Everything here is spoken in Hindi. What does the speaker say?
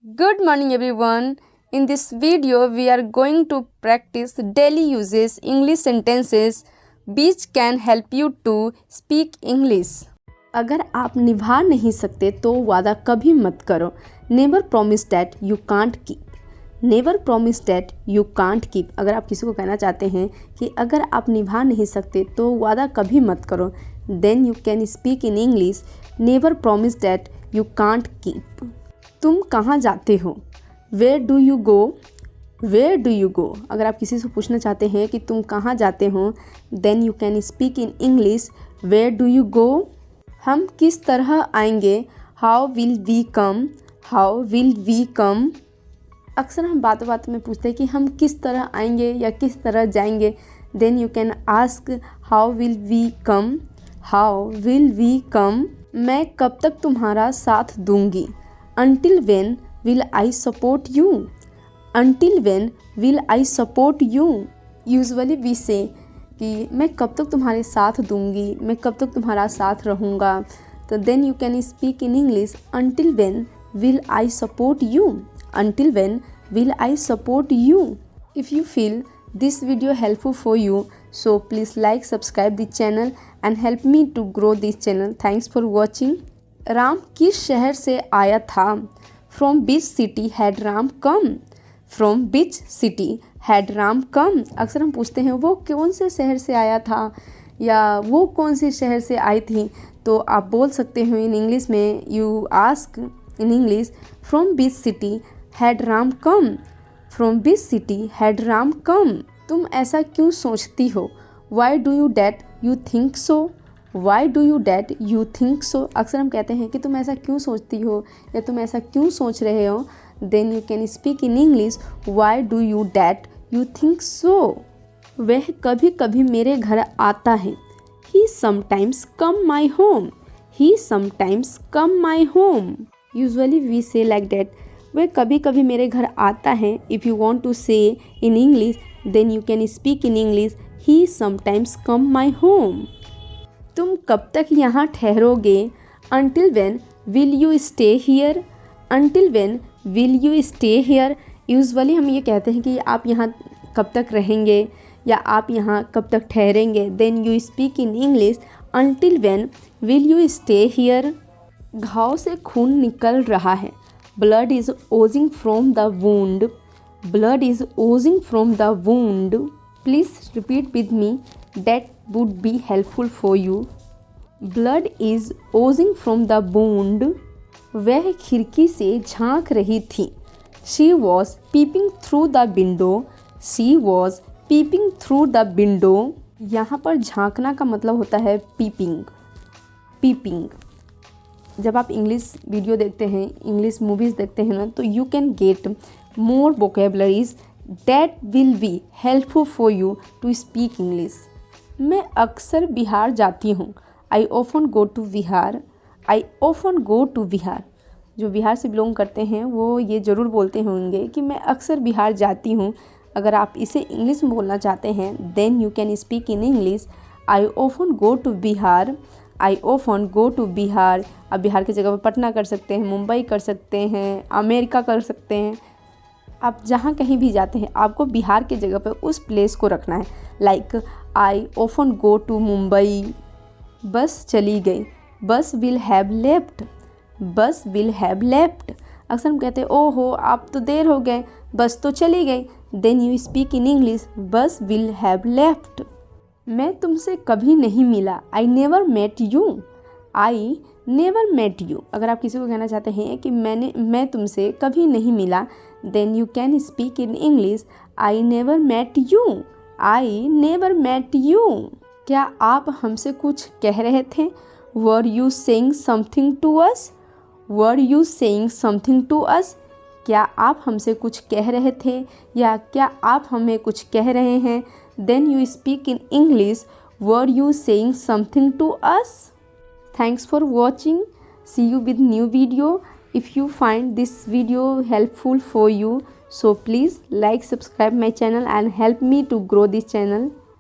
Good morning everyone. In this video we are going to practice daily uses English sentences which can help you to speak English. अगर आप निभा नहीं सकते तो वादा कभी मत करो. Never promise that you can't keep. Never promise that you can't keep. अगर आप किसी को कहना चाहते हैं कि अगर आप निभा नहीं सकते तो वादा कभी मत करो, then you can speak in English never promise that you can't keep. तुम कहाँ जाते हो? Where do you go? Where do you go. अगर आप किसी से पूछना चाहते हैं कि तुम कहाँ जाते हो, then you can speak in English where do you go. हम किस तरह आएंगे? How will we come? How will we come. अक्सर हम बातों बातों में पूछते हैं कि हम किस तरह आएंगे या किस तरह जाएंगे. Then you can ask how will we come. How will we come. मैं कब तक तुम्हारा साथ दूंगी? Until when will I support you? Until when will I support you? Usually we say कि मैं कब तक तुम्हारे साथ दूंगी, मैं कब तक तुम्हारा साथ रहूँगा. तो then you can speak in English until when will I support you? Until when will I support you? If you feel this video helpful for you, so please like, subscribe the channel and help me to grow this channel. Thanks for watching. Ram किस शहर से आया था? From which city had Ram come. From which city had Ram come. अक्सर हम पूछते हैं वो कौन से शहर से आया था या वो कौन से शहर से आई थी. तो आप बोल सकते हो इन इंग्लिश में, you ask in English from which city had Ram come. From which city had Ram come. तुम ऐसा क्यों सोचती हो? Why do you that you think so. Why do you that you think so. अक्सर हम कहते हैं कि तुम ऐसा क्यों सोचती हो या तुम ऐसा क्यों सोच रहे हो. Then you can speak in English why do you that you think so. वह कभी कभी मेरे घर आता है. He sometimes come my home. He sometimes come my home. Usually we say like that. वह कभी कभी मेरे घर आता है. If you want to say in English then you can speak in English he sometimes come my home. तुम कब तक यहाँ ठहरोगे? Until when will you stay here? Until when will you stay here? Usually हम ये कहते हैं कि आप यहाँ कब तक रहेंगे या आप यहाँ कब तक ठहरेंगे. Then you speak in English Until when will you stay here? घाव से खून निकल रहा है. Blood is oozing from the wound. Blood is oozing from the wound. Please repeat with me. That would be helpful for you. Blood is oozing from the wound. वह खिड़की से झांक रही थी. She was peeping through the window. She was peeping through the window. यहाँ पर झांकना का मतलब होता है peeping. Peeping. जब आप इंग्लिश वीडियो देखते हैं, इंग्लिश मूवीज़ देखते हैं ना, तो you can get more vocabularies that will be helpful for you to speak English. मैं अक्सर बिहार जाती हूँ. I often go to Bihar. I often go to Bihar. जो बिहार से बिलोंग करते हैं वो ये ज़रूर बोलते होंगे कि मैं अक्सर बिहार जाती हूँ. अगर आप इसे इंग्लिश में बोलना चाहते हैं then you can speak in English I often go to Bihar. I often go to Bihar. आप बिहार की जगह पर पटना कर सकते हैं, मुंबई कर सकते हैं, अमेरिका कर सकते हैं. आप जहाँ कहीं भी जाते हैं आपको बिहार की जगह पर उस प्लेस को रखना है. Like I often go to Mumbai. Bus चली गई. Bus will have left. Bus will have left. अक्सर हम कहते हैं ओहो आप तो देर हो गए, बस तो चली गई. Then you speak in English bus will have left. मैं तुमसे कभी नहीं मिला. I never met you. I never met you. अगर आप किसी को कहना चाहते हैं कि मैं तुमसे कभी नहीं मिला, then you can speak in English I never met you. I never met you. क्या आप हमसे कुछ कह रहे थे? Were you saying something to us. Were you saying something to us. क्या आप हमसे कुछ कह रहे थे या क्या आप हमें कुछ कह रहे हैं. Then you speak in English were you saying something to us. Thanks for watching. See you with new video. If you find this video helpful for you, so please like, subscribe my channel and help me to grow this channel.